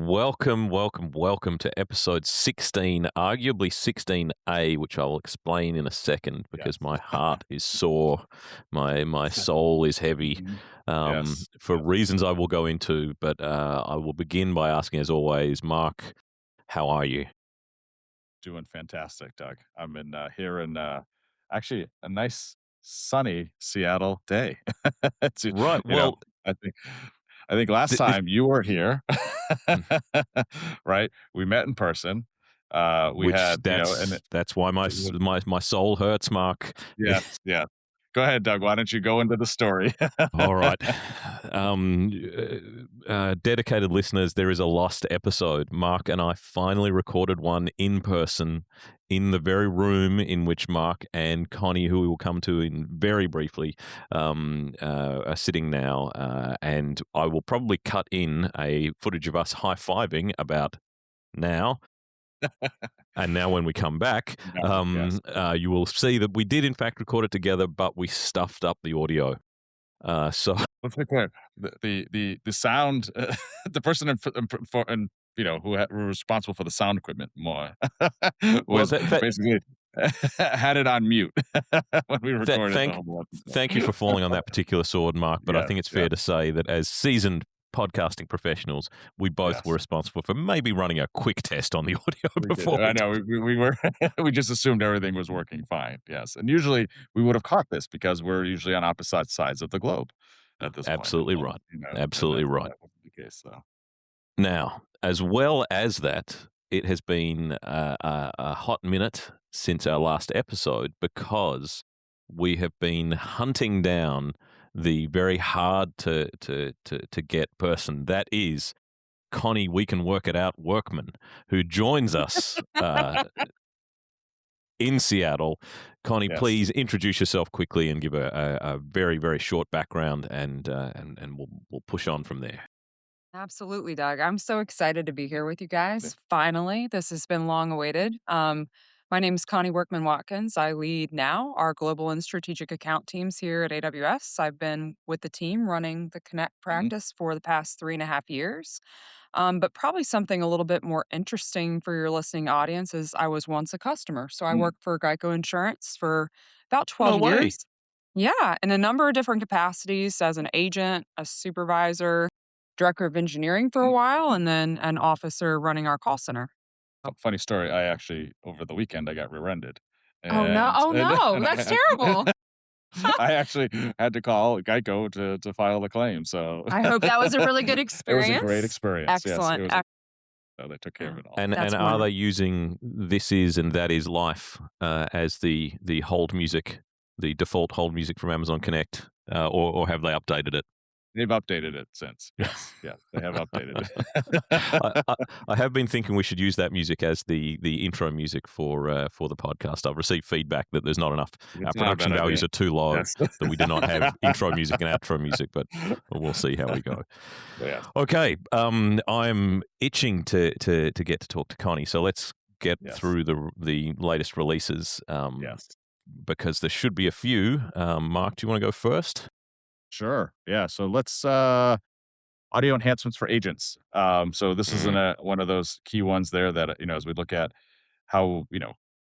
Welcome, welcome, welcome to episode 16, arguably 16A, which I will explain in a second because Yes. my heart is sore, my soul is heavy, Mhm. Yes, for yes. reasons I will go into. But I will begin by asking, as always, Mark, how are you? Doing fantastic, Doug. I'm in, here in, actually a nice sunny Seattle day. It's, Right. you know, Well, I think I think last th- th- time you were here, right? We met in person. We which had, and that's why my soul hurts, Mark. yes, yeah. Go ahead, Doug. Why don't you go into the story? All right. Um, Dedicated listeners, there is a lost episode. Mark and I finally recorded one in person in the very room in which Mark and Connie, who we will come to in very briefly, are sitting now. And I will probably cut in a footage of us high fiving about now. And now, when we come back, No, yes. you will see that we did, in fact, record it together, but we stuffed up the audio. So Let's be clear. The sound, the person who was responsible for the sound equipment more Well, was basically had it on mute when we th- recorded the thank whole thank you for episode. falling on that particular sword, Mark. But I Yes, think it's fair yes, to say that as seasoned podcasting professionals, we both were yes. responsible for maybe running a quick test on the audio We did. before I we. know we were we just assumed everything was working fine. Yes, and usually we would have caught this because we're usually on opposite sides of the globe at this point in Absolutely life, right. and Absolutely right. that wasn't the case. So Now, as well as that, it has been a hot minute since our last episode because we have been hunting down the very hard to get person that is Connie, we can work it out, Workman, who joins us in Seattle. Connie, yes. please introduce yourself quickly and give a very, very short background, and we'll push on from there. Absolutely, Doug. I'm so excited to be here with you guys. Finally, this has been long awaited. My name is Connie Workman Watkins. I lead now our global and strategic account teams here at AWS. I've been with the team running the Connect Mhm. practice for the past 3.5 years. But probably something a little bit more interesting for your listening audience is I was once a customer. So I Mm. worked for Geico Insurance for about No 12 way. years. Yeah, in a number of different capacities as an agent, a supervisor, director of engineering for a Mhm. while, and then an officer running our call center. Funny story, I actually over the weekend, I got rear-ended, Oh, no. and Oh, no. and That's terrible. I actually had to call Geico to file the claim, so I hope that was a really good it was a great experience. experience, yes, it Excellent. was a so they took care of Yeah, it all. And that's are they wonderful. using "This Is and That Is Life" as the hold music, the default hold music from Amazon Connect, or have they updated it? They've updated it since, yes, yes, they have updated I, it. I, I have been thinking we should use that music as the intro music for the podcast. I've received feedback that there's not enough. Our It's not a bad production idea. values are too low, Yes. that we do not have intro music and outro music, but we'll see how we go. Yes, Okay, I'm itching to get to talk to Connie, so let's get yes, through the latest releases, yes. because there should be a few. Mark, do you want to go first? Sure, yeah, so let's, audio enhancements for agents. So this is in Mm. one of those key ones there that, as we look at how,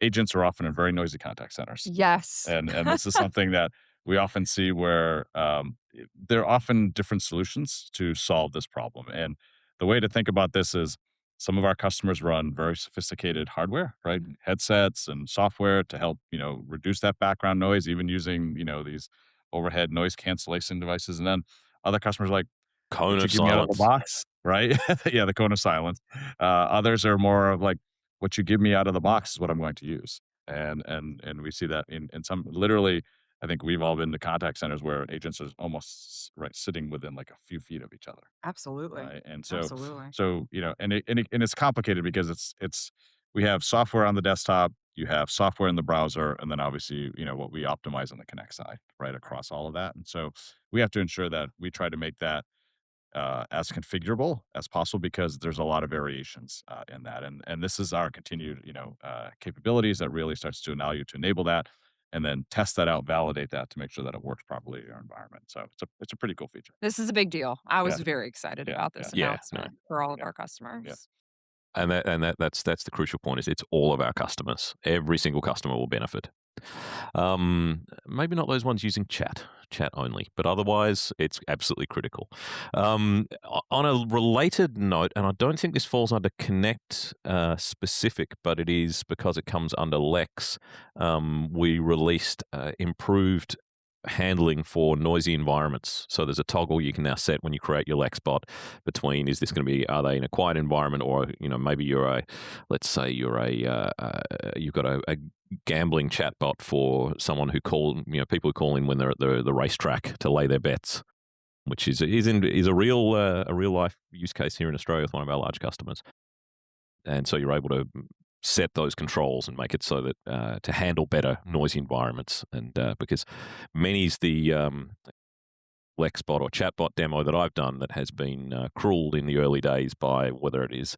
agents are often in very noisy contact centers. Yes. And this is something that we often see where, there are often different solutions to solve this problem, and the way to think about this is some of our customers run very sophisticated hardware, right? Headsets and software to help, reduce that background noise, even using, these overhead noise cancellation devices, and then other customers are like, Cone "What you of give me out of the silence. box," right? Yeah, the cone of silence. Others are more of like, "What you give me out of the box is what I'm going to use." And we see that in some literally, I think we've all been to contact centers where agents are almost right sitting within like a few feet of each other, Absolutely. right? And so Absolutely. so and it's complicated because it's we have software on the desktop, you have software in the browser, and then obviously what we optimize on the Connect side, right across all of that. And so we have to ensure that we try to make that as configurable as possible because there's a lot of variations in that. And this is our continued capabilities that really starts to allow you to enable that. and then test that out, validate that to make sure that it works properly in your environment. So it's a pretty cool feature. This is a big deal. I Yeah, was very excited yeah, about yeah, this Yeah, no. announcement for all of yeah, our yeah. customers. That's the crucial point is it's all of our customers. Every single customer will benefit. Maybe not those ones using chat only, but otherwise it's absolutely critical. On a related note, and I don't think this falls under Connect specific, but it is because it comes under Lex. We released improved handling for noisy environments. So there's a toggle you can now set when you create your Lex bot between is this going to be are they in a quiet environment or maybe you're a let's say you're you've got a gambling chatbot for someone who people who call in when they're at the racetrack to lay their bets, which is a real life use case here in Australia with one of our large customers. And so you're able to set those controls and make it so that to handle better noisy environments. And because many's the Lexbot or chatbot demo that I've done that has been crueled in the early days by whether it is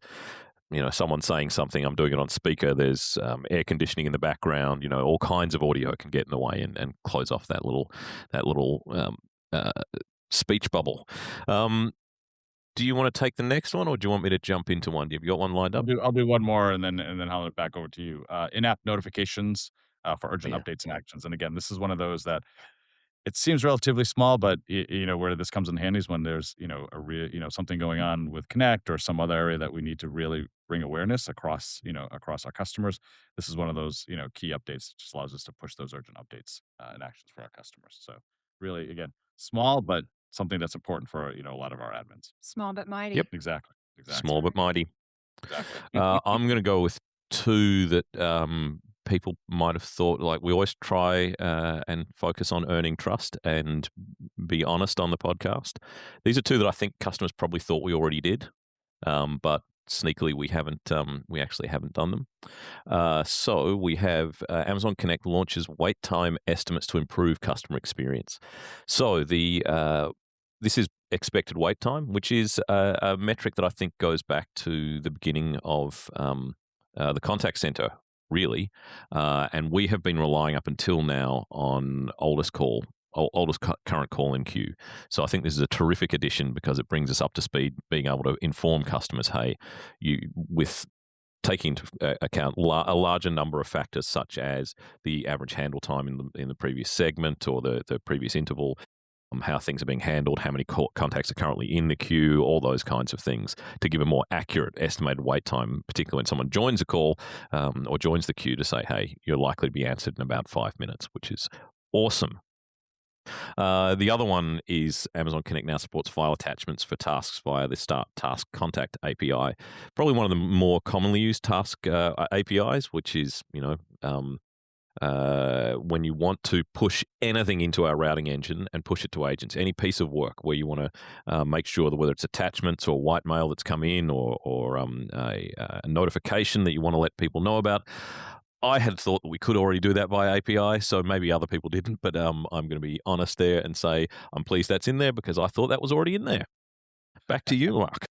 someone saying something, I'm doing it on speaker, there's air conditioning in the background, all kinds of audio can get in the way and close off that little uh, speech bubble. Do you want to take the next one or do you want me to jump into one? Have you got one lined up? I'll do one more and then I'll it back over to you. In-app notifications for Oh, urgent yeah. updates and actions. And again, this is one of those that it seems relatively small, but where this comes in handy is when there's a real something going on with Connect or some other area that we need to really bring awareness across across our customers. This is one of those key updates that just allows us to push those urgent updates and actions for our customers. So really, again, small, but something that's important for a lot of our admins. Small but Yep. mighty. Exactly. Small Exactly. but mighty. Exactly. I'm going to go with two that people might have thought like we always try and focus on earning trust and be honest on the podcast. These are two that I think customers probably thought we already did, but sneakily we actually haven't done them. So we have Amazon Connect launches wait time estimates to improve customer experience. So this is expected wait time, which is a metric that I think goes back to the beginning of the contact center, really. And we have been relying up until now on oldest current call in queue. So I think this is a terrific addition because it brings us up to speed, being able to inform customers, hey, with taking into account a larger number of factors such as the average handle time in the previous segment or the previous interval, how things are being handled, how many contacts are currently in the queue, all those kinds of things to give a more accurate estimated wait time, particularly when someone joins a call or joins the queue to say, hey, you're likely to be answered in about 5 minutes, which is awesome. The other one is Amazon Connect now supports file attachments for tasks via the Start Task Contact API. Probably one of the more commonly used task APIs, which is, when you want to push anything into our routing engine and push it to agents, any piece of work where you want to make sure that whether it's attachments or white mail that's come in or a notification that you want to let people know about. I had thought that we could already do that via API, so maybe other people didn't, but I'm going to be honest there and say I'm pleased that's in there because I thought that was already in there. Back to you, Mark.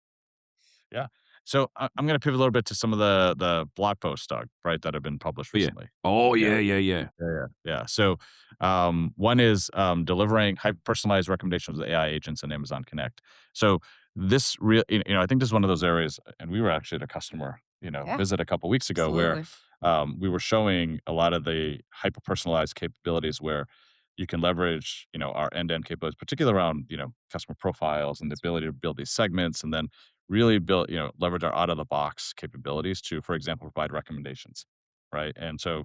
Yeah. So I'm going to pivot a little bit to some of the blog posts, Doug, right, that have been published Yeah. recently. Oh, Yeah. yeah. Yeah. So one is delivering hyper-personalized recommendations with AI agents in Amazon Connect. So this real, I think this is one of those areas, and we were actually at a customer, Yeah, visit a couple weeks ago where absolutely. we were showing a lot of the hyper-personalized capabilities where you can leverage, our end-to-end capabilities, particularly around, customer profiles and the ability to build these segments, and then really build, leverage our out-of-the-box capabilities to, for example, provide recommendations, right? And so,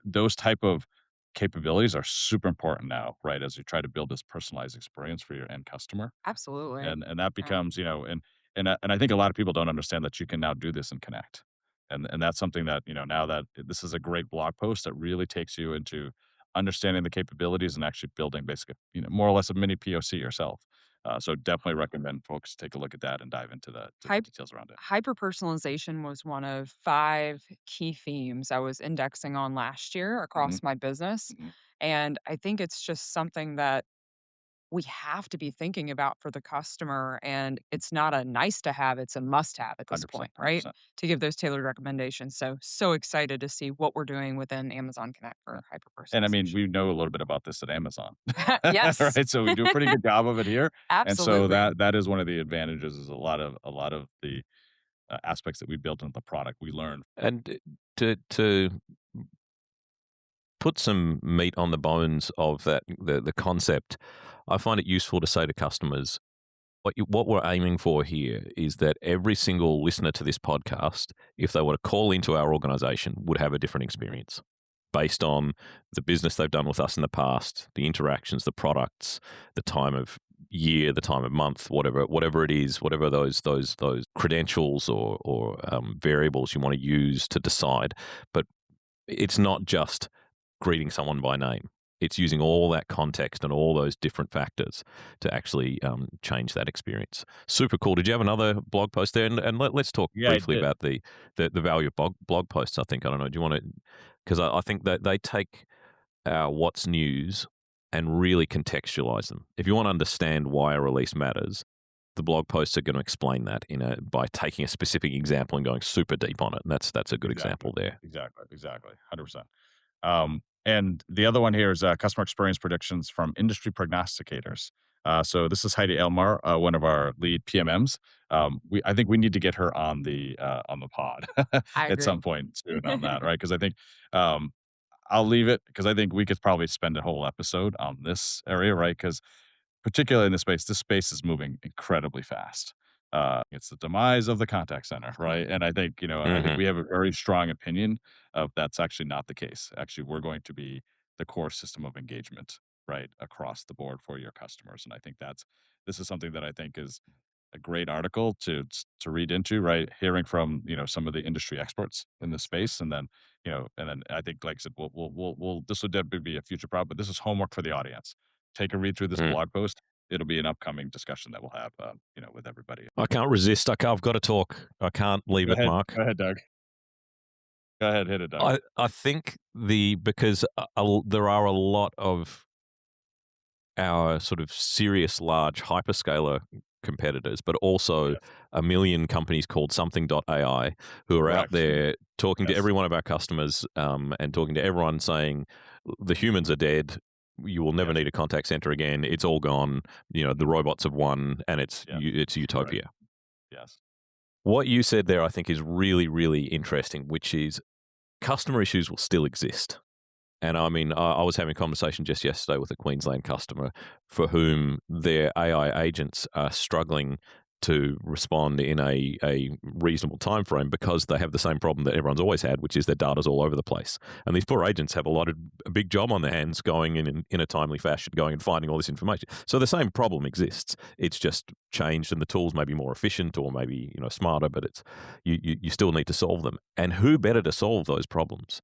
those type of capabilities are super important now, right? As you try to build this personalized experience for your end customer, Absolutely. and that Yeah. becomes, and I think a lot of people don't understand that you can now do this in Connect, and that's something that now that this is a great blog post that really takes you into understanding the capabilities and actually building basically more or less a mini POC yourself. So definitely recommend folks take a look at that and dive into the Hype details around it. Hyper-personalization was one of 5 key themes I was indexing on last year Hmm. across my business, Hmm. and I think it's just something that we have to be thinking about for the customer. And it's not a nice to have, it's a must have at this 100%, point, right? 100%. To give those tailored recommendations. So excited to see what we're doing within Amazon Connect Yeah. for hyper And I mean, personalization. we know a little bit about this at Amazon, Yes, right? So we do a pretty good job of it here, and so absolutely. that is one of the advantages. Is a lot of the aspects that we built into the product we learned. And to put some meat on the bones of that the concept, I find it useful to say to customers what we're aiming for here is that every single listener to this podcast, if they were to call into our organization, would have a different experience based on the business they've done with us in the past, the interactions, the products, the time of year, the time of month, whatever it is, whatever those credentials or variables you want to use to decide. But it's not just greeting someone by name. It's using all that context and all those different factors to actually change that experience. Super cool. Did you have another blog post there? And let's talk Yeah, I briefly did. about the value of blog posts. I think I don't know. Do you want to? Because I think that they take our what's news and really contextualize them. If you want to understand why a release matters, the blog posts are going to explain that by taking a specific example and going super deep on it. And that's a good Exactly, example there. exactly, 100%. And the other one here is customer experience predictions from industry prognosticators. So this is Heidi Elmar, one of our lead PMMs. I think we need to get her on the pod I at agree. some point soon on that, right? Because I think um, I'll leave it because I think we could probably spend a whole episode on this area, right? Because particularly in this space is moving incredibly fast. It's the demise of the contact center, right? And I think, I think Hmm. we have a very strong opinion of that's actually not the case. Actually, we're going to be the core system of engagement, right, across the board for your customers. And I think this is something that I think is a great article to read into, right? Hearing from some of the industry experts in the space, and then I think, like I said, we'll this will definitely be a future problem, but this is homework for the audience. Take a read through this blog post. It'll be an upcoming discussion that we'll have, with everybody. I can't resist. I've got to talk. I can't leave it, Mark. Go ahead, Doug. Go ahead, hit it, Doug. I think because there are a lot of our sort of serious large hyperscaler competitors, but also Yes, a million companies called something.ai who are out correct. there talking to Yes, every one of our customers and talking to everyone saying the humans are dead. You will never yes, need a contact center again. It's all gone. The robots have won, and it's yes, right. utopia. Yes, What you said there, I think, is really, really interesting, which is customer issues will still exist. And I mean, I was having a conversation just yesterday with a Queensland customer for whom their AI agents are struggling to respond in a reasonable time frame because they have the same problem that everyone's always had, which is their data's all over the place. And these poor agents have a big job on their hands going in a timely fashion, going and finding all this information. So the same problem exists. It's just changed and the tools may be more efficient or maybe smarter, but it's you still need to solve them. And who better to solve those problems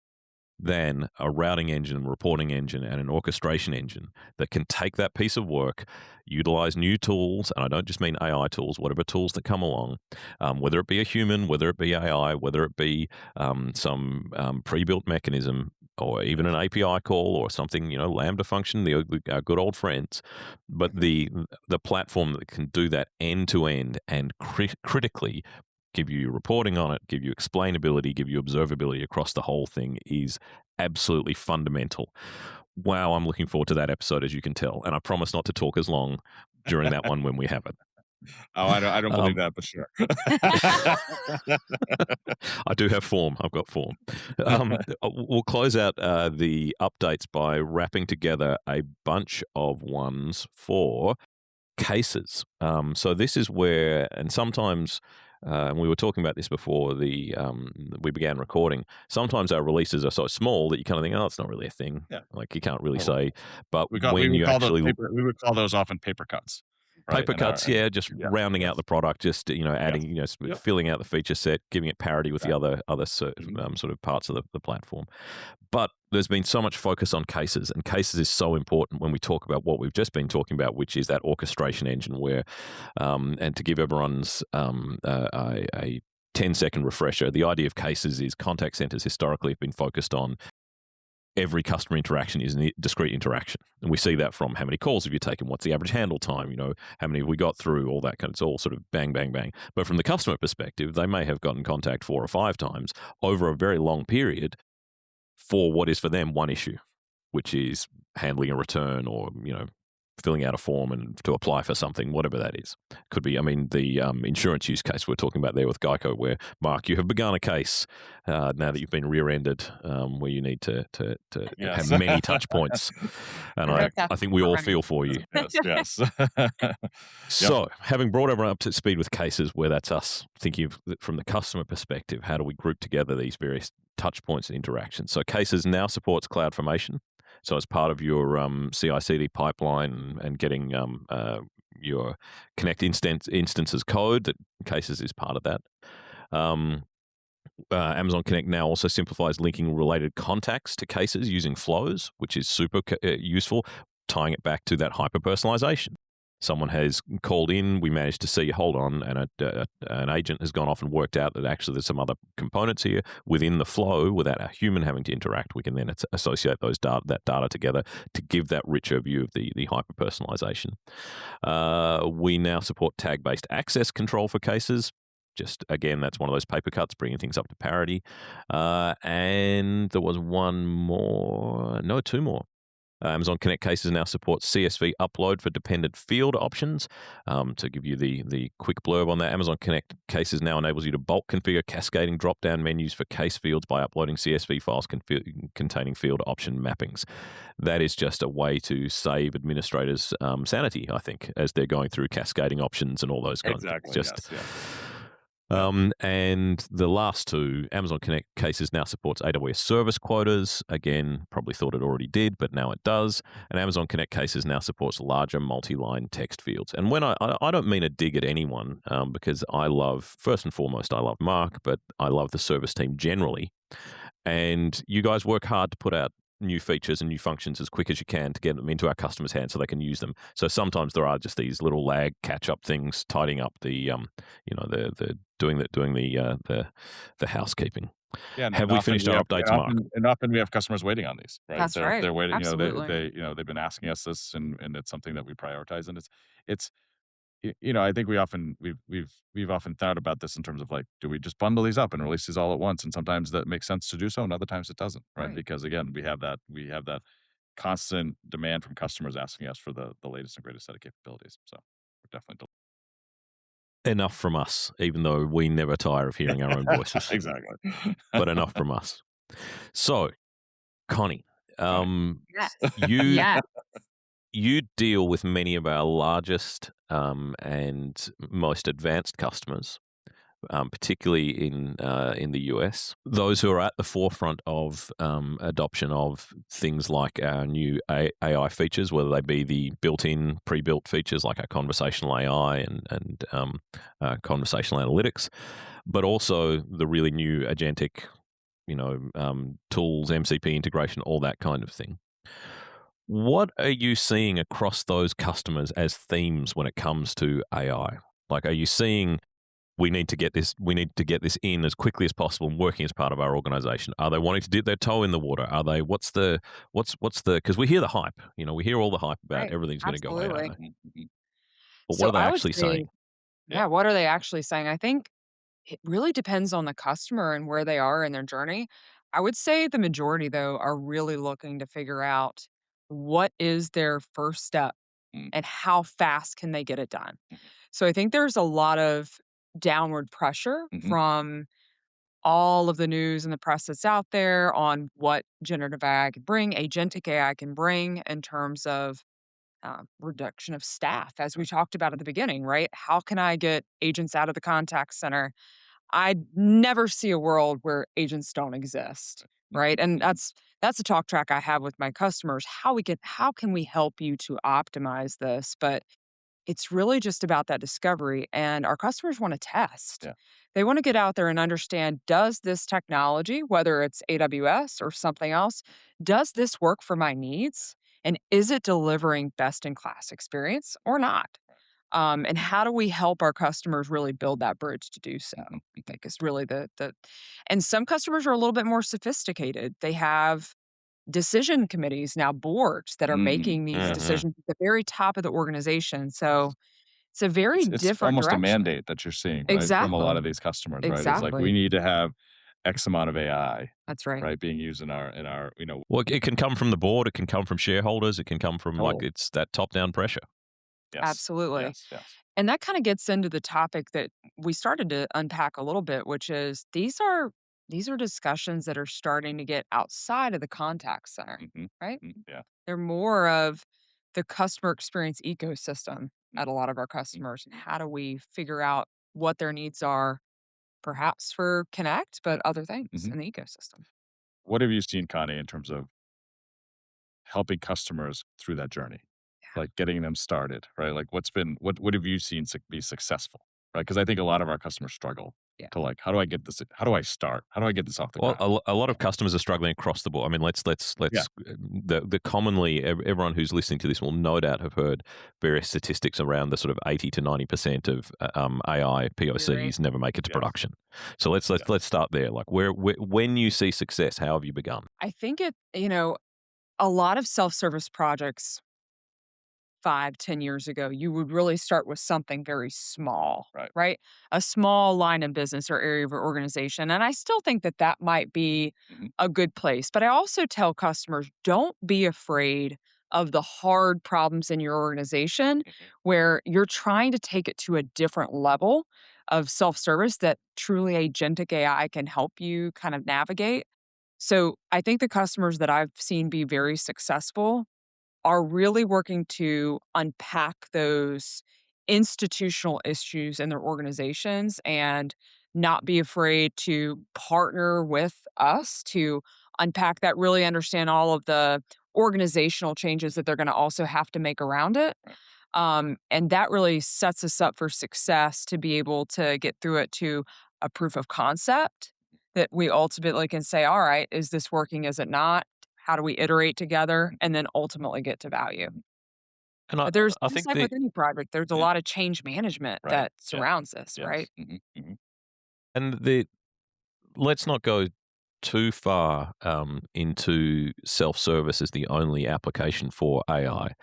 than a routing engine, reporting engine, and an orchestration engine that can take that piece of work, utilize new tools, and I don't just mean AI tools, whatever tools that come along, whether it be a human, whether it be AI, whether it be some pre-built mechanism, or even yes, an API call or something, Lambda function, our good old friends, but mhm, the platform that can do that end to end and critically give you reporting on it, give you explainability, give you observability across the whole thing is absolutely fundamental. Wow, I'm looking forward to that episode, as you can tell. And I promise not to talk as long during that one when we have it. Oh, I don't believe Um, that, but sure. I do have form. I've got form. We'll close out the updates by wrapping together a bunch of ones for cases. So this is where, and sometimes, and we were talking about this before we began recording. Sometimes our releases are so small that you kind of think, oh, it's not really a thing. Yeah. Like you can't really Oh, say. But we when would you call those actually we would call those often paper cuts, right? paper cuts, yeah, just Yeah, rounding out yes, the product, just yes, adding, yep, filling out the feature set, giving it parity with the exactly. other Mhm. sort of parts of the platform. But there's been so much focus on cases, and cases is so important when we talk about what we've just been talking about, which is that orchestration engine. Where, and to give everyone's a 10-second refresher, the idea of cases is contact centers historically have been focused on every customer interaction is a discrete interaction. And we see that from how many calls have you taken, what's the average handle time, how many have we got through, all that kind of, it's all sort of bang, bang, bang. But from the customer perspective, they may have gotten contact 4 or 5 times over a very long period for what is for them one issue, which is handling a return or, filling out a form and to apply for something, whatever that is. Could be, the insurance use case we're talking about there with Geico, where, Marc, you have begun a case now that you've been rear-ended, where you need to Yes. have many touch points. And I think we all feel for you. Yes. So, having brought everyone up to speed with cases where that's us thinking of from the customer perspective, how do we group together these various touch points and interactions? So, cases now supports CloudFormation. So, as part of your CI/CD pipeline and getting your Connect instances code, that cases is part of that. Amazon Connect now also simplifies linking related contacts to cases using flows, which is super useful, tying it back to that hyper-personalization. Someone has called in, we managed to see, hold on, and an agent has gone off and worked out that actually there's some other components here within the flow without a human having to interact. We can then associate that data together to give that richer view of the hyper-personalization. We now support tag-based access control for cases. Just, again, that's one of those paper cuts, bringing things up to parity. And there was two more. Amazon Connect cases now support CSV upload for dependent field options. To give you the quick blurb on that, Amazon Connect cases now enables you to bulk configure cascading drop-down menus for case fields by uploading CSV files containing field option mappings. That is just a way to save administrators' sanity, I think, as they're going through cascading options and all those kinds of things. Yes. And the last two, Amazon Connect cases now supports AWS service quotas. Again, probably thought it already did, but now it does. And Amazon Connect cases now supports larger multi-line text fields. And when I don't mean a dig at anyone, because first and foremost, I love Marc, but I love the service team generally. And you guys work hard to put out new features and new functions as quick as you can to get them into our customers' hands so they can use them. So sometimes there are just these little lag catch-up things, tidying up the doing the housekeeping. Yeah, Have we finished our updates, Marc? And often we have customers waiting on these, right? That's right. They're waiting. Absolutely. They've been asking us this, and it's something that we prioritize. And it's I think we've often thought about this in terms of, like, do we just bundle these up and release these all at once? And sometimes that makes sense to do so, and other times it doesn't, right? Because again, we have that constant demand from customers asking us for the latest and greatest set of capabilities. So we're definitely Enough from us, even though we never tire of hearing our own voices. exactly. But enough from us. So, Connie, Yes. you Yes. you deal with many of our largest and most advanced customers, particularly in the US. Those who are at the forefront of adoption of things like our new AI features, whether they be the built-in, pre-built features like our conversational AI and conversational analytics, but also the really new agentic, tools, MCP integration, all that kind of thing. What are you seeing across those customers as themes when it comes to AI? Like, are you seeing we need to get this in as quickly as possible and working as part of our organization? Are they wanting to dip their toe in the water? Are they, what's the, because we hear the hype, we hear all the hype about Right. everything's going to go AI. Absolutely. But So what are they I would actually say, saying? yeah, what are they actually saying? I think it really depends on the customer and where they are in their journey. I would say the majority, though, are really looking to figure out what is their first step Mm. and how fast can they get it done. So I think there's a lot of downward pressure Mhm. from all of the news and the press that's out there on what generative AI can bring, agentic AI can bring in terms of reduction of staff, as we talked about at the beginning, right? How can I get agents out of the contact center? I never see a world where agents don't exist, right? And that's a talk track I have with my customers. How can we help you to optimize this? But it's really just about that discovery, and our customers want to test. Yeah. They want to get out there and understand, does this technology, whether it's AWS or something else, does this work for my needs? And is it delivering best in class experience or not? And how do we help our customers really build that bridge to do so? I think is really the and some customers are a little bit more sophisticated. They have decision committees, now boards that are making these Mhm. decisions at the very top of the organization. So it's a very It's different almost a direction. mandate that you're seeing, right, from a lot Exactly. of these customers, right? It's like, we Exactly. need to have X amount of AI, That's right. right, being used in our, Well, it can come from the board, it can come from shareholders, it can come from like total. it's that top-down pressure. Yes. Absolutely. Yes, yes. And that kind of gets into the topic that we started to unpack a little bit, which is these are discussions that are starting to get outside of the contact center, Mhm. right? Mhm. Yeah. They're more of the customer experience ecosystem Mhm. at a lot of our Mhm. customers. And how do we figure out what their needs are, perhaps for Connect, but other things Mhm. in the ecosystem? What have you seen, Connie, in terms of helping customers through that journey? Like, getting them started, right? Like, what have you seen be successful, right? Because I think a lot of our customers struggle Yeah. to, like, "How do I get this how do I start? How do I get this off the Well, ground?" a lot of customers are struggling across the board. I mean, Yeah. the commonly everyone who's listening to this will no doubt have heard various statistics around the sort of 80 to 90% of AI You're right. POCs never make it to Yes. production. So let's Yes. start there. Like, when you see success, how have you begun? I think a lot of self-service projects 5, 10 years ago, you would really start with something very small, Right. right? A small line of business or area of your organization. And I still think that that might be Mhm. a good place. But I also tell customers, don't be afraid of the hard problems in your organization Mhm. where you're trying to take it to a different level of self service that truly agentic AI can help you kind of navigate. So I think the customers that I've seen be very successful are really working to unpack those institutional issues in their organizations and not be afraid to partner with us to unpack that, really understand all of the organizational changes that they're going to also have to make around it. Right. And that really sets us up for success to be able to get through it to a proof of concept that we ultimately can say, all right, is this working? Is it not? How do we iterate together and then ultimately get to value? And But there's I just think like the with any project, there's a Yeah. lot of change management Right. that Yeah. surrounds this, Yes. right? Mhm. Mhm. and the let's not go too far into self-service as the only application for AI,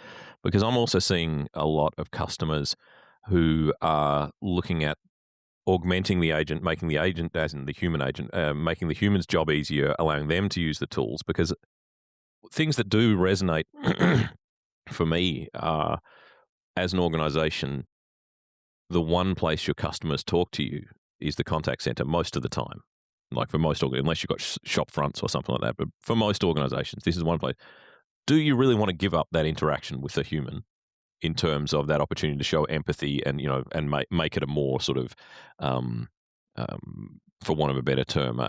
because I'm also seeing a lot of customers who are looking at augmenting the agent, making the agent, as in the human agent, making the human's job easier, allowing them to use the tools. Because things that do resonate for me are, as an organization, the one place your customers talk to you is the contact center most of the time. Like for most, unless you've got shop fronts or something like that. But for most organizations, this is one place. Do you really want to give up that interaction with a human in terms of that opportunity to show empathy and and make it a more sort of for want of a better term,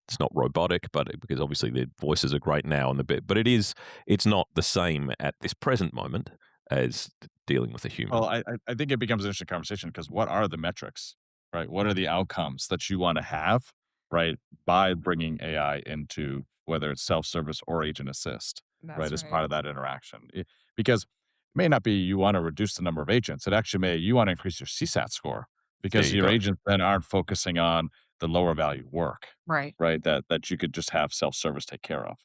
it's not robotic, but because obviously their voices are great now and the bit, but it's not the same at this present moment as dealing with a Well, human. I think it becomes an interesting conversation because what are the metrics, right? What are the outcomes that you wanna have, right, by bringing AI into whether it's self-service or agent assist, right, That's as right. part of that interaction? Because it may not be you wanna reduce the number of agents, it actually may you wanna increase your CSAT score There because you your go. agents then aren't focusing on the lower value work, Right. right, that you could just have self-service take care of.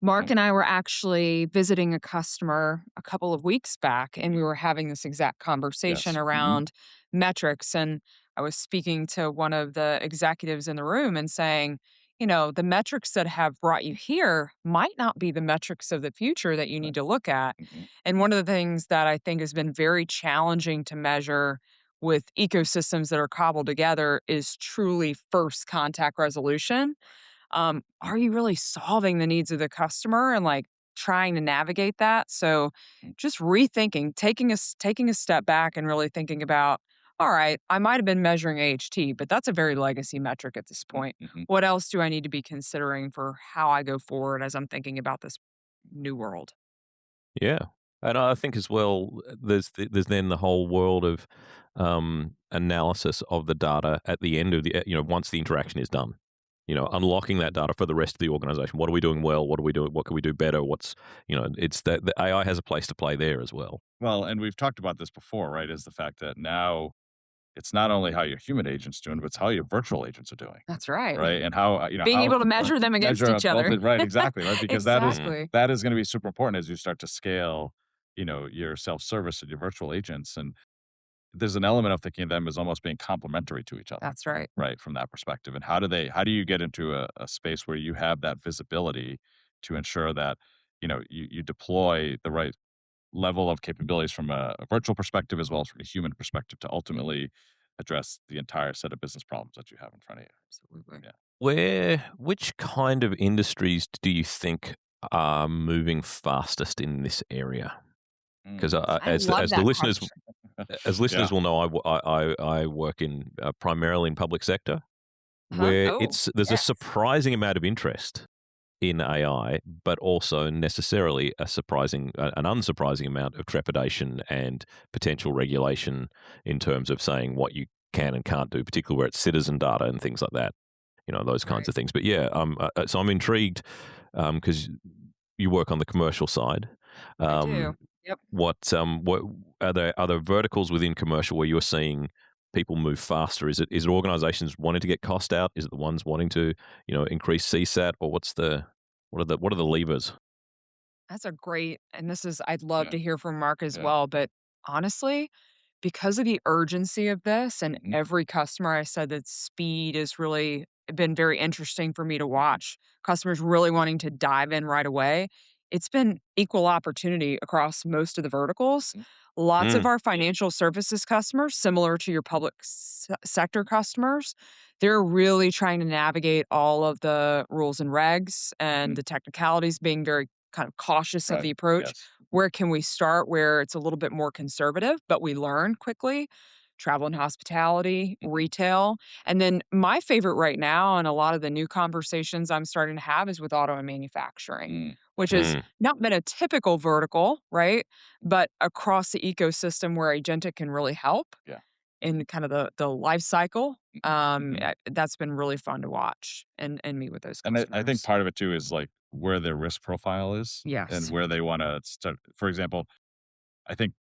Mark Mm, and I were actually visiting a customer a couple of weeks back, and we mhm. were having this exact conversation Yes. Mhm. around metrics. And I was speaking to one of the executives in the room and saying, the metrics that have brought you here might not be the metrics of the future that you need Right. to look at. Mhm. And one of the things that I think has been very challenging to measure with ecosystems that are cobbled together is truly first contact resolution. Mm, Are you really solving the needs of the customer and like trying to navigate that? So mm, just rethinking, taking a step back and really thinking about, all right, I might have been measuring AHT, but that's a very legacy metric at this mm, point. mhm. What else do I need to be considering for how I go forward as I'm thinking about this new world? Yeah, and I think as well, there's then the whole world of analysis of the data at the end of once the interaction is done. Unlocking that data for the rest of the organization. What are we doing well? What are we doing? What can we do better? It's that the AI has a place to play there as well. Well, and we've talked about this before, right? Is the fact that now it's not only how your human agents doing, but it's how your virtual agents are doing, That's right. right? And how Being how able to measure them against measure each both other. right, exactly, right, because Mm. Exactly. that is going to be super important as you start to scale, your self service and your virtual agents, and there's an element of thinking of them as almost being complementary to each other, That's right. right? From that perspective, and how do you get into a space where you have that visibility to ensure that you deploy the right level of capabilities from a virtual perspective as well as from a human perspective to ultimately address the entire set of business problems that you have in front of you. Absolutely. Yeah. Which kind of industries do you think are moving fastest in this area? Because Mm. I love as the that listeners question. Yeah. will know, I work in primarily in public sector, Huh? where Oh, there's a yes. surprising amount of interest in AI, but also necessarily an unsurprising amount of trepidation and potential regulation in terms of saying what you can and can't do, particularly where it's citizen data and things like that. Those kinds Right. of things. But yeah, so I'm intrigued because you work on the commercial side. I do. Um, Yep. what are there verticals within commercial where you're seeing people move faster? Is it organizations wanting to get cost out? Is it the ones wanting to increase CSAT, or what are the levers? That's a great, and this is, I'd love Yeah. to hear from Mark as Yeah. well. But honestly, because of the urgency of this, and Mhm. every customer, I said that speed has really been very interesting for me to watch. Customers really wanting to dive in right away. It's been equal opportunity across most of the verticals. Mhm. Lots of Mm, our financial services customers, similar to your public sector customers, they're really trying to navigate all of the rules and regs and Mhm. the technicalities, being very kind of cautious of Right. the approach. Yes. Where can we start where it's a little bit more conservative, but we learn quickly? Travel and hospitality, Mhm. retail. And then my favorite right now, and a lot of the new conversations I'm starting to have, is with auto and manufacturing, Mm. which has mm, not been a typical vertical, right? But across the ecosystem where agentic can really help Yeah. in kind of the life cycle. Mhm. That's been really fun to watch and meet with those And I think customers. part of it too is like where their risk profile is and Yes. where they want to start. For example, I think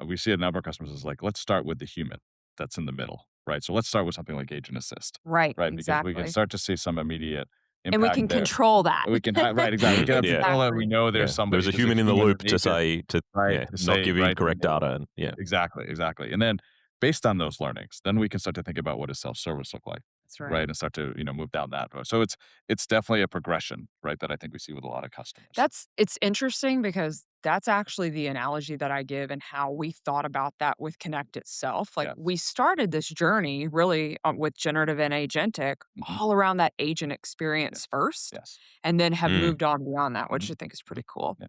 we see a number of customers is like, let's start with the human that's in the middle, right? So let's start with something like agent assist, Right. right? Because we can Exactly. start to see some immediate And we impact can there. control that. We can right, exactly. We can have yeah, control that. We Exactly. know yeah. There's a there's a human in the human, loop an to agent, say to right? yeah, To not say, give right, incorrect data, and yeah. exactly, exactly. And then based on those learnings, then we can start to think about what does self-service look like, That's right. right? And start to, move down that road. So it's definitely a progression, right? That I think we see with a lot of customers. It's interesting because that's actually the analogy that I give and how we thought about that with Connect itself. Like, Yeah. we started this journey really with generative and agentic Hmm. all around that agent Yeah. experience first, Yes. and then have Mm. moved on beyond that, which Mhm. I think is pretty cool. Yeah.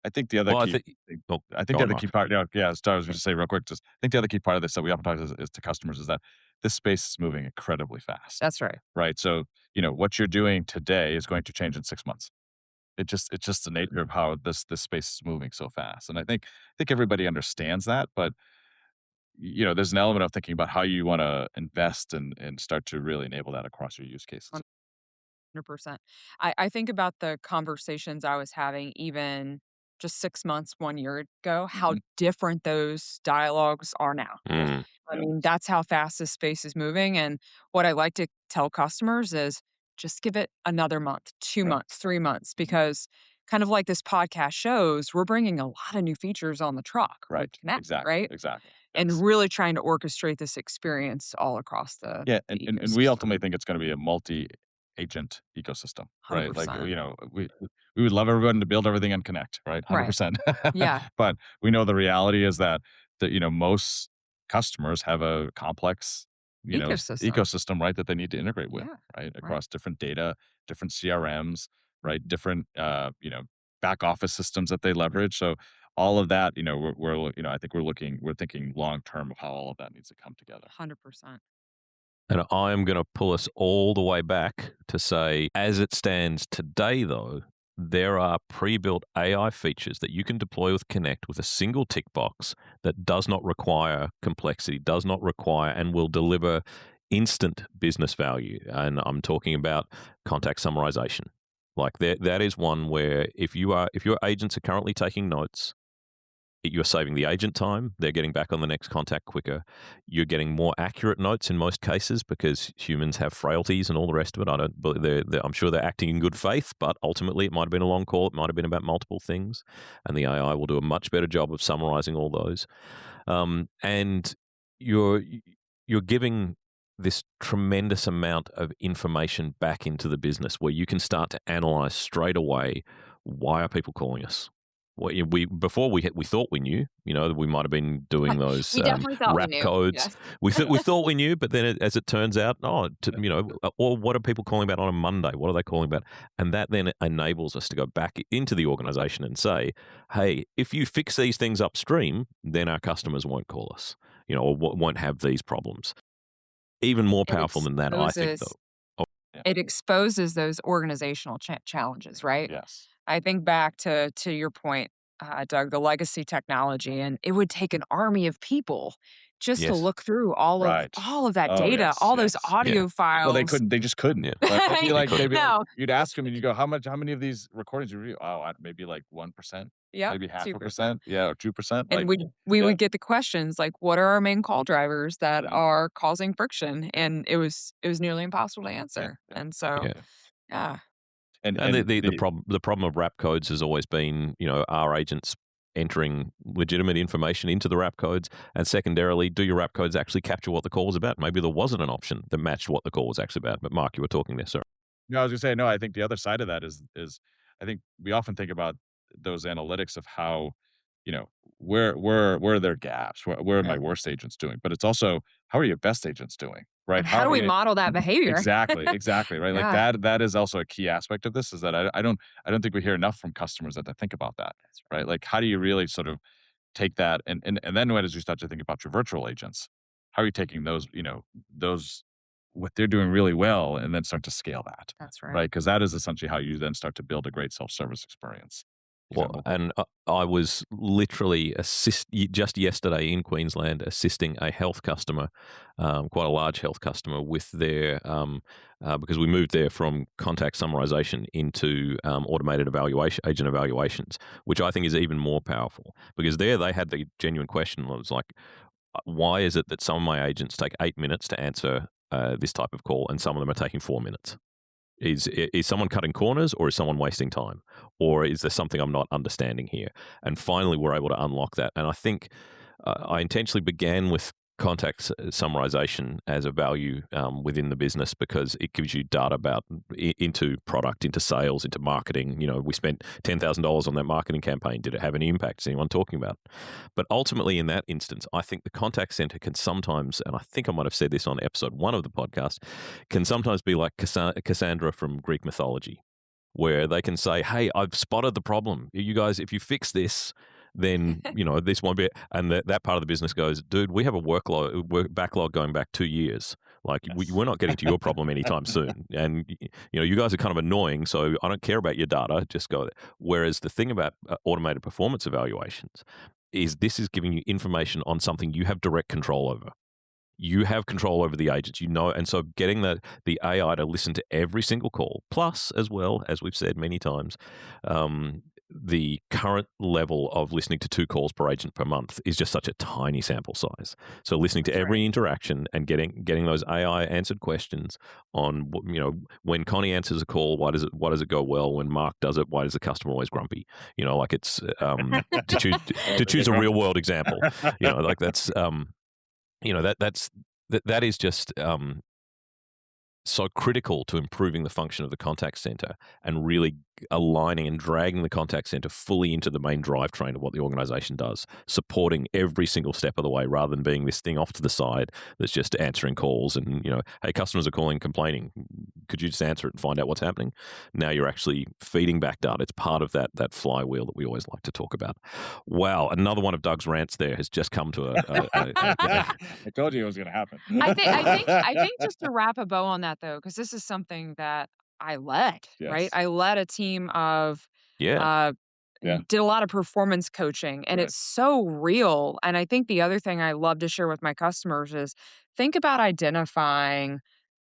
I think the other Well, key oh, I think go the on, other key Mark. part, I was going to say real quick, just I think the other key part of this that we often talk is to customers is that this space is moving incredibly fast, That's right. right? So, what you're doing today is going to change in 6 months. It's just the nature of how this space is moving so fast. And I think everybody understands that, but there's an element of thinking about how you want to invest and start to really enable that across your use cases. 100%. I think about the conversations I was having even just 6 months, 1 year ago, how Hmm. different those dialogues are now. Yeah. Mm, I Yeah. mean, that's how fast this space is moving, and what I like to tell customers is just give it another month, 2 Right. months, 3 months, Mhm. because kind of like this podcast shows, we're bringing a lot of new features on the truck with Right. Connect, Exactly. right? Exactly. And Yes. really trying to orchestrate this experience all across the Yeah, the and we ecosystem. ultimately think it's gonna be a multi-agent ecosystem, right? Like, 100%. we would love everyone to build everything on Connect, right? Right. 100%. Yeah. But we know the reality is that, most customers have a complex, Ecosystem. ecosystem, right, that they need to integrate with, Yeah. right? Right. Across different data, different CRMs, right? Mhm. Different, back office systems that they leverage. So all of that, I think we're thinking long term of how all of that needs to come together. 100%. and I am going to pull us all the way back to say, as it stands today, though, there are pre-built AI features that you can deploy with Connect with a single tick box that does not require complexity, does not require, and will deliver instant business value. And I'm talking about contact summarization. Like that is one where if your agents are currently taking notes, You're saving the agent time. They're getting back on the next contact quicker. You're getting more accurate notes in most cases because humans have frailties and all the rest of it. I don't. But I'm sure they're acting in good faith, but ultimately it might have been a long call. It might have been about multiple things, and the AI will do a much better job of summarizing all those. And you're giving this tremendous amount of information back into the business where you can start to analyze straight away, why are people calling us? Well, we before we thought we knew, that we might have been doing those We definitely thought we wrap knew. codes. Yes. We thought we knew, but then as it turns out, or what are people calling about on a Monday? What are they calling about? And that then enables us to go back into the organization and say, hey, if you fix these things upstream, then our customers won't call us, or won't have these problems. Even more It powerful than that, I think, exposes though. Oh, Yeah. it exposes those organizational challenges, right? Yes. I think back to your point, Doug, the legacy technology, and it would take an army of people just to yes. look through all of Right. that Oh, data, yes, all those yes. audio Well, files. they just couldn't, Yeah. right? They'd be like, No. you'd ask them and you go, how many of these recordings you review? Oh, maybe like 1%, Yep, maybe half a 2%. percent. Yeah, or 2%. And Like, we yeah. would get the questions like, "What are our main call drivers that Mhm. are causing friction?" And it was nearly impossible to Yeah, answer. yeah, And so, Yeah. yeah, And the the problem of wrap codes has always been, are agents entering legitimate information into the wrap codes? And secondarily, do your wrap codes actually capture what the call was about? Maybe there wasn't an option that matched what the call was actually about. But Mark, you were talking there, sir. No, I was gonna say, no, I think the other side of that is I think we often think about those analytics of how, you know, where are their gaps? Where are my right. worst agents doing? But it's also, how are your best agents doing, right? And how do we model that behavior? Exactly, right? Like Yeah, that is also a key aspect of this, is that I don't think we hear enough from customers that they think about that, that's right? Like, how do you really sort of take that, and then when as you start to think about your virtual agents, how are you taking those, those, what they're doing really well, and then start to scale that, that's right. right? Because that is essentially how you then start to build a great self-service experience even Well, more. and I was literally just yesterday in Queensland assisting a health customer, quite a large health customer, with their because we moved there from contact summarization into automated agent evaluations, which I think is even more powerful because there they had the genuine question. It was like, why is it that some of my agents take 8 minutes to answer this type of call, and some of them are taking 4 minutes? Is someone cutting corners, or is someone wasting time, or is there something I'm not understanding here? And finally, we're able to unlock that. And I think I intentionally began with contact summarization as a value within the business because it gives you data about into product, into sales, into marketing. We spent $10,000 on that marketing campaign. Did it have any impact? Is anyone talking about it? But ultimately, in that instance, I think the contact center can sometimes, and I think I might have said this on episode 1 of the podcast, can sometimes be like Cassandra from Greek mythology, where they can say, "Hey, I've spotted the problem. You guys, if you fix this, then this won't be." And that part of the business goes, "Dude, we have a work backlog going back 2 years. Like Yes. we're not getting to your problem anytime soon. And you guys are kind of annoying, so I don't care about your data. Just go there." Whereas the thing about automated performance evaluations is this is giving you information on something you have direct control over. You have control over the agents, and so getting the AI to listen to every single call, plus as well as we've said many times, the current level of listening to 2 calls per agent per month is just such a tiny sample size. So listening to That's right. every interaction and getting those AI answered questions on, when Connie answers a call, why does it go well? When Mark does it, why is the customer always grumpy? Like it's to choose a real world example. Like that's that is just so critical to improving the function of the contact center and really aligning and dragging the contact center fully into the main drivetrain of what the organization does, supporting every single step of the way rather than being this thing off to the side that's just answering calls and, hey, customers are calling complaining. Could you just answer it and find out what's happening? Now you're actually feeding back data. It's part of that flywheel that we always like to talk about. Wow, another one of Doug's rants there has just come to I told you it was going to happen. I think just to wrap a bow on that though, because this is something that I led, right? Yes. I led a team of yeah. uh Yeah. did a lot of performance coaching, and Right. it's so real. And I think the other thing I love to share with my customers is think about identifying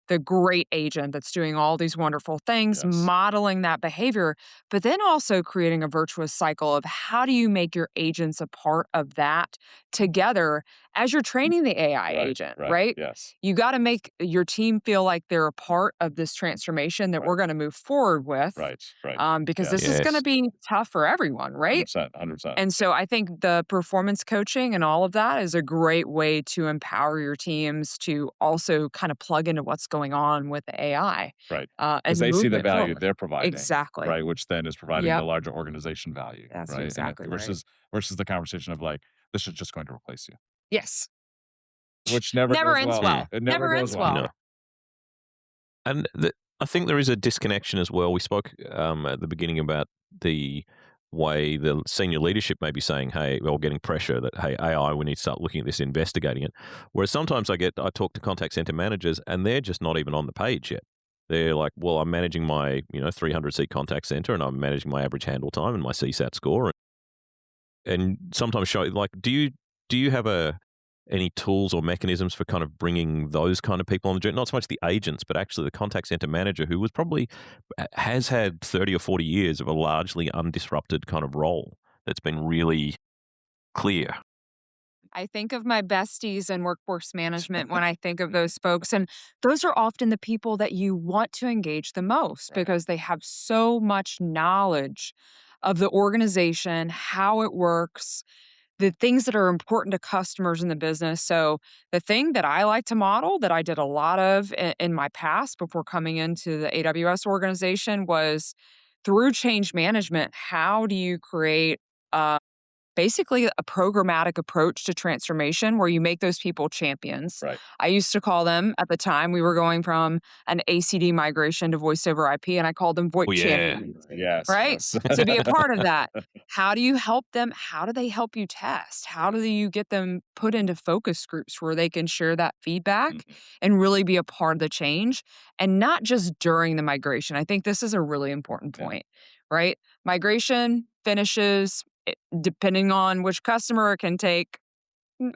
the great agent that's doing all these wonderful things, Yes. modeling that behavior, but then also creating a virtuous cycle of how do you make your agents a part of that together as you're training the AI Right. agent, Right. right? Yes. You got to make your team feel like they're a part of this transformation that Right. we're going to move forward with, Right. Right. because Yes. this is going to Yes. be tough for everyone, right? 100%. 100%. And so I think the performance coaching and all of that is a great way to empower your teams to also kind of plug into what's going on with the AI, Right. Because and they see the movement value forward. they're providing, Exactly. right? Which then is providing the Yep. larger organization value, That's right? And exactly right. versus the conversation of like, this is just going to replace you, Yes. which never Never goes ends well. Mm. well. It never Never goes ends well. well. No. And I think there is a disconnection as well. We spoke at the beginning about the way the senior leadership may be saying, hey, or getting pressure that, hey, AI, we need to start looking at this, investigating it. Whereas sometimes I talk to contact center managers and they're just not even on the page yet. They're like, well, I'm managing my 300 seat contact center and I'm managing my average handle time and my CSAT score. And sometimes show like, do you have any tools or mechanisms for kind of bringing those kind of people on the journey? Not so much the agents, but actually the contact center manager who was probably has had 30 or 40 years of a largely undisrupted kind of role that's been really clear. I think of my besties in workforce management when I think of those folks. And those are often the people that you want to engage the most Right. because they have so much knowledge of the organization, how it works, the things that are important to customers in the business. So, the thing that I like to model that I did a lot of in my past before coming into the AWS organization was through change management. How do you create basically a programmatic approach to transformation where you make those people champions? Right. I used to call them at the time we were going from an ACD migration to voice over IP, and I called them VoIP Oh, yeah. champions, Yes. right? Yes. To be a part of that. How do you help them? How do they help you test? How do you get them put into focus groups where they can share that feedback Mhm. and really be a part of the change and not just during the migration? I think this is a really important Yeah. point, right? Migration finishes, depending on which customer, it can take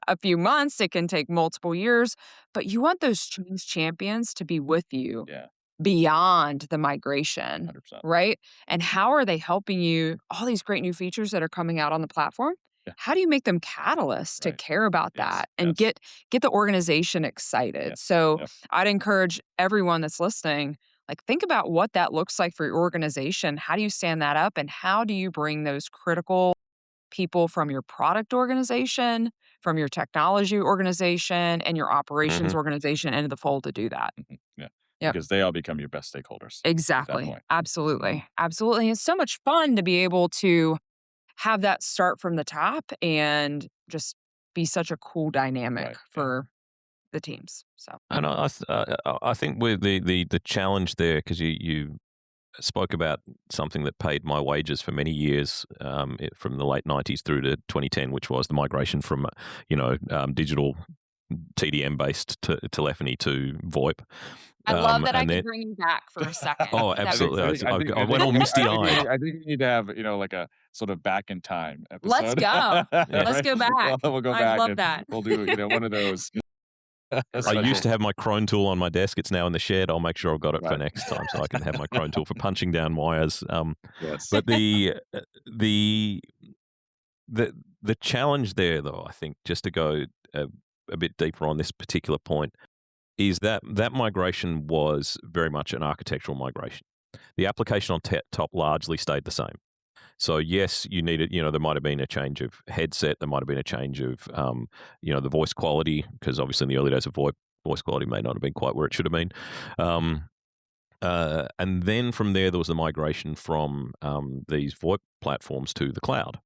a few months, it can take multiple years, but you want those change champions to be with you Yeah. beyond the migration, 100%. right? And how are they helping you? All these great new features that are coming out on the platform. Yeah. How do you make them catalysts to Right. care about Yes. that and Yes. get the organization excited? Yeah. So Yep. I'd encourage everyone that's listening, like think about what that looks like for your organization. How do you stand that up and how do you bring those critical people from your product organization, from your technology organization, and your operations Hmm. organization into the fold to do that? Mhm. Yeah. Yep. Because they all become your best stakeholders at that Exactly. point. Absolutely. Absolutely. It's so much fun to be able to have that start from the top and just be such a cool dynamic Right. Yeah. for the teams. So, And I think with the challenge there, because you spoke about something that paid my wages for many years, from the late 90s through to 2010, which was the migration from digital TDM based telephony to VoIP. I love that I And could then bring you back for a second. oh, That absolutely, makes I went all misty eyed. I think we need to have, like a sort of back in time Let's episode. go. Let's Right? go back. We'll go I'd back love and that. we'll do, one of those I special. used to have my Crone tool on my desk. It's now in the shed. I'll make sure I've got it for Right. next time, so I can have my Crone tool for punching down wires. Yes. But the the challenge there, though, I think, just to go a bit deeper on this particular point, is that migration was very much an architectural migration. The application on top largely stayed the same. So yes, you needed, there might have been a change of headset, there might have been a change of, the voice quality, because obviously in the early days of VoIP, voice quality may not have been quite where it should have been. And then from there was the migration from these VoIP platforms to the cloud,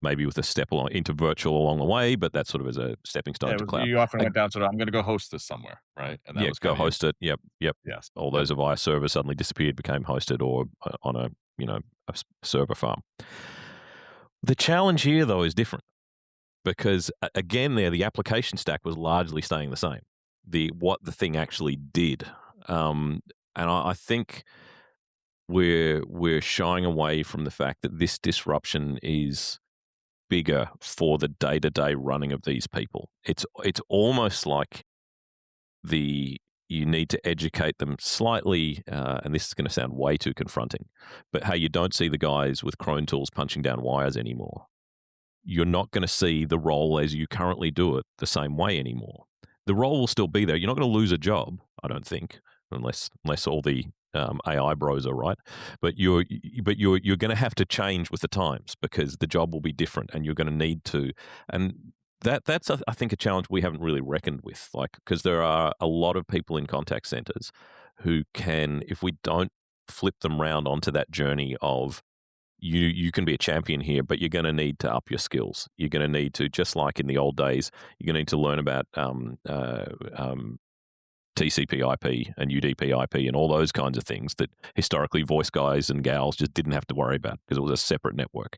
maybe with a step into virtual along the way, but that sort of as a stepping stone Yeah, to cloud. you often went down to, I'm going to go host this somewhere, right? And that Yeah, was go kind of host it. Yep. yes. All Yep. those Avaya servers suddenly disappeared, became hosted or on a server farm. The challenge here, though, is different because again, the application stack was largely staying the same. What the thing actually did, and I think we're shying away from the fact that this disruption is bigger for the day-to-day running of these people. It's almost like the you need to educate them slightly, and this is going to sound way too confronting, but how you don't see the guys with Chrome tools punching down wires anymore. You're not going to see the role as you currently do it the same way anymore. The role will still be there. You're not going to lose a job, I don't think, unless all the AI bros are right. But you're going to have to change with the times because the job will be different, and you're going to need to. And that's I think a challenge we haven't really reckoned with, like because there are a lot of people in contact centers who can, if we don't flip them round onto that journey of you can be a champion here, but you're going to need to up your skills. You're going to need to, just like in the old days, you're going to need to learn about TCP/IP and UDP/IP and all those kinds of things that historically voice guys and gals just didn't have to worry about because it was a separate network.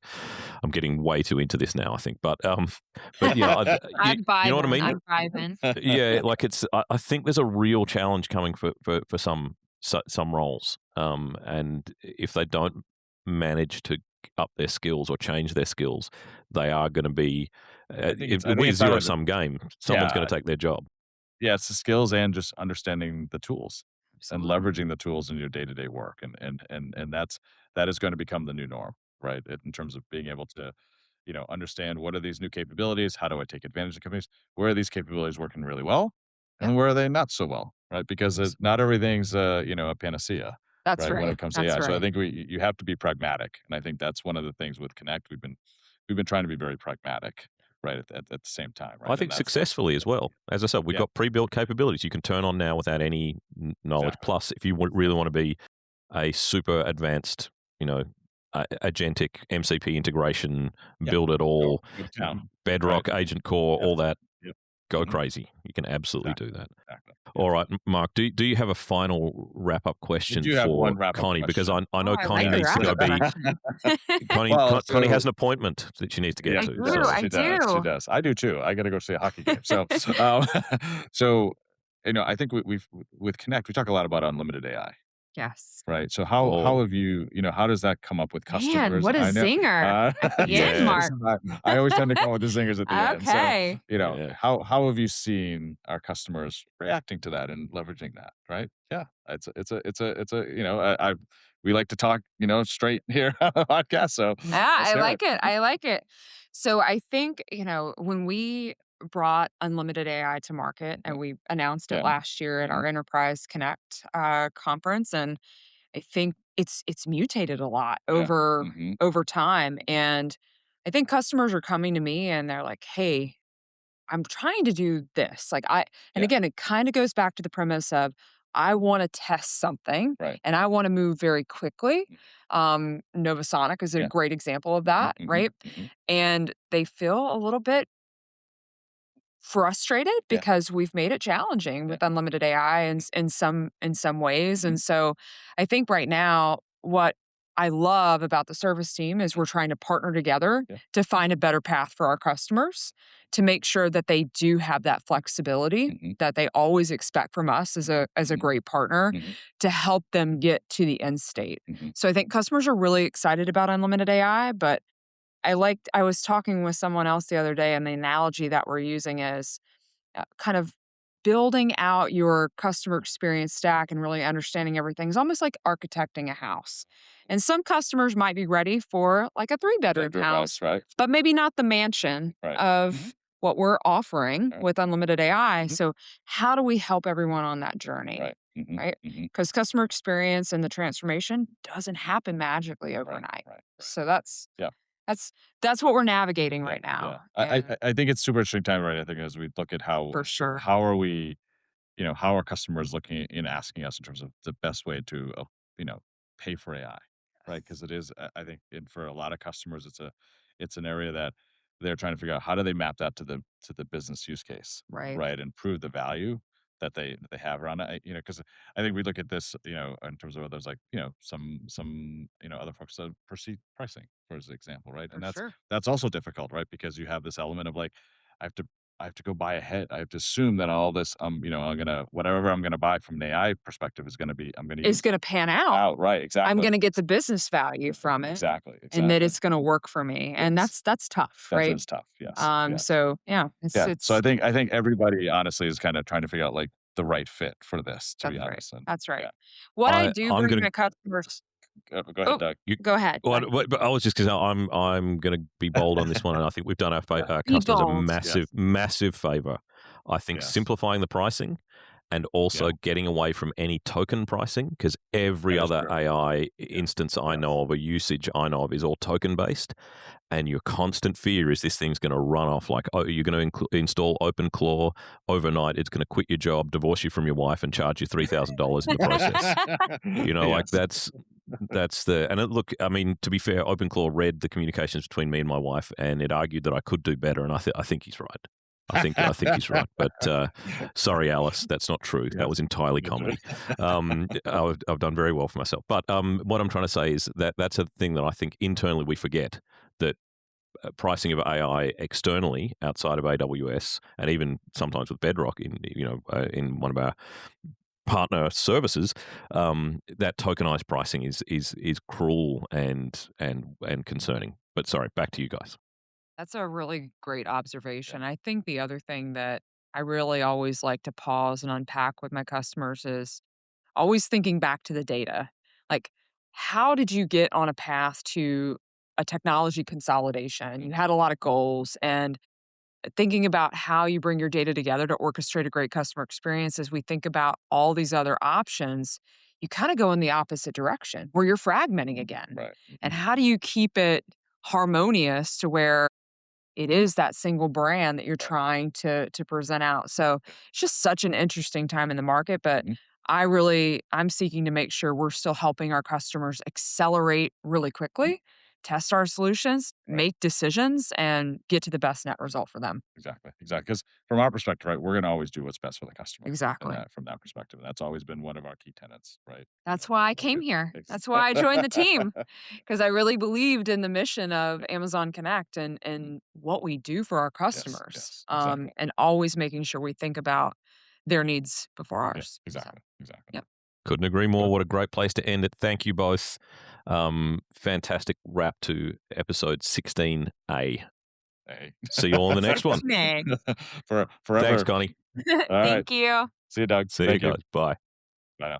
I'm getting way too into this now, I think, but I'm you know what I vibing. mean? I'm vibing. Yeah, like I think there's a real challenge coming for some roles, and if they don't manage to up their skills or change their skills, they are going to be. It'll be a zero-sum game. Someone's going to take their job. Yeah, it's the skills and just understanding the tools and Absolutely. leveraging the tools in your day-to-day work, and that is going to become the new norm, right? In terms of being able to, understand what are these new capabilities, how do I take advantage of companies, where are these capabilities working really well, Yeah. and where are they not so well, right? Because Yes. not everything's a panacea, That's right? When right. it comes to That's AI, so I right. think you have to be pragmatic, and I think that's one of the things with Connect we've been trying to be very pragmatic, right? At the same time, right? I And think that's successfully as well. As I said, we've yeah, got pre-built capabilities you can turn on now without any knowledge. exactly. Plus, if you really want to be a super advanced, agentic MCP integration, Yeah, build it all, go to town, right? Bedrock, Agent Core, all Yes. that, Yep. go Mhm. crazy. You can absolutely Exactly, do that. exactly. All Yes. right, Mark, do you have a final wrap-up I question do have for one wrap-up Connie? Because question. I Oh, know I Connie like the needs to go wrap-up be question. Connie. Well, Connie has so an appointment that she needs to get yeah, I she to. do. does, So I she does, she do. does. I do too. I gotta go see a hockey game. So, um, so, I think we've with Connect, we talk a lot about unlimited AI, Yes. right? So how oh have how does that come up with Man, customers? what a I know, zinger at the end, yes, Mark. I always tend to come with the zingers at the end. So, Okay. yeah. how have you seen our customers reacting to that and leveraging that? Right? Yeah, we like to talk, straight here on the podcast. So Yeah, let's I hear it. like it. I like it. So I think, when we brought Unlimited AI to market and Mhm. we announced it Yeah. last year at Mhm. our Enterprise Connect conference, and I think it's mutated a lot Yeah. over Mhm. time. And I think customers are coming to me and they're like, hey, I'm trying to do this. And Yeah. again, it kind of goes back to the premise of I want to test something Right. and I want to move very quickly. Novasonic is a Yeah. great example of Mhm. that, Mhm. right? Mhm. And they feel a little bit frustrated Yeah. because we've made it challenging Yeah. with unlimited AI in some ways. Mhm. And so I think right now what I love about the service team is we're trying to partner together Yeah. to find a better path for our customers to make sure that they do have that flexibility Mhm. that they always expect from us as a Mhm. great partner Mhm. to help them get to the end state. Mhm. So I think customers are really excited about unlimited AI, but I was talking with someone else the other day, and the analogy that we're using is kind of building out your customer experience stack and really understanding everything is almost like architecting a house. And some customers might be ready for like a three-bedroom Bedroom, house, right. but maybe not the mansion Right. Mhm. of what we're offering Right. with unlimited AI. Mhm. So, how do we help everyone on that journey? Right. Mhm. Right? Mhm. Because customer experience and the transformation doesn't happen magically Right. overnight. Right. Right. So Yeah. that's that's what we're navigating Yeah. right now. Yeah. I think it's super interesting time, right? I think as we look at For sure. how are we how are customers looking and asking us in terms of the best way to, you know, pay for AI, right? Because it is, I think, for a lot of customers, it's an area that they're trying to figure out how do they map that to the business use case, Right. right, and prove the value that they have around it. Because I think we look at this, in terms of others like some other folks that proceed pricing, for example, right, For and that's sure. that's also difficult, right, because you have this element of like I have to I have to go buy ahead. I have to assume that all this, I'm gonna whatever I'm gonna buy from an AI perspective is gonna be I'm gonna Is use gonna pan out. out. Right, I'm exactly. gonna get the business value from it Exactly, and that exactly. it's gonna work for me, and Yes. that's tough, That right? is tough. Yes, yes. So yeah, Yeah. So it's I think everybody honestly is kind of trying to figure out like the right fit for this, to be That's right. honest. And That's right. yeah, What I I do I'm bring gonna my customers. go ahead, Oh, Doug. you go ahead. Go ahead. I was just because I'm going to be bold on this one, and I think we've done our Be customers a bold. massive, Yes, massive favor. I think yes, simplifying the pricing and yeah, also getting away from any token pricing, because every that is other true. AI Yeah, instance I yes, know of, or usage I know of, is all token based. And your constant fear is this thing's going to run off. Like, oh, you're going to install OpenClaw overnight. It's going to quit your job, divorce you from your wife, and charge you $3,000 in the process. Like yes, that's the and look. I mean, to be fair, OpenClaw read the communications between me and my wife, and it argued that I could do better. And I think he's right. I think he's right. But sorry, Alice, that's not true. That was yes, entirely that's right. comedy. I've done very well for myself. But what I'm trying to say is that that's a thing that I think internally we forget, that pricing of AI externally outside of AWS, and even sometimes with Bedrock in one of our partner services, that tokenized pricing is cruel and concerning. But sorry, back to you guys. That's a really great observation. I think the other thing that I really always like to pause and unpack with my customers is always thinking back to the data. Like, how did you get on a path to a technology consolidation? You had a lot of goals, and thinking about how you bring your data together to orchestrate a great customer experience as we think about all these other options, you kind of go in the opposite direction where you're fragmenting again. Right. And how do you keep it harmonious to where it is that single brand that you're Right. trying to present out? So it's just such an interesting time in the market, but Mhm. I'm seeking to make sure we're still helping our customers accelerate really quickly, test our solutions, Right. make decisions, and get to the best net result for them. Exactly. Exactly. Because from our perspective, right, we're going to always do what's best for the customer. And Exactly. that, from that perspective, that's always been one of our key tenets, right? That's why I came here. That's why I joined the team, because I really believed in the mission of Amazon Connect and what we do for our Yes. customers, Yes. Exactly. and always making sure we think about their needs before Yeah. ours. So, Exactly. Exactly. yep. Couldn't agree more. So, What a great place to end it. Thank you both. Fantastic wrap to episode 16A. hey. See you all in the next one. Nay. For Thanks, forever. Connie. All right. Thank you. See you, Doug. See you Thank you. guys. Bye. Bye now.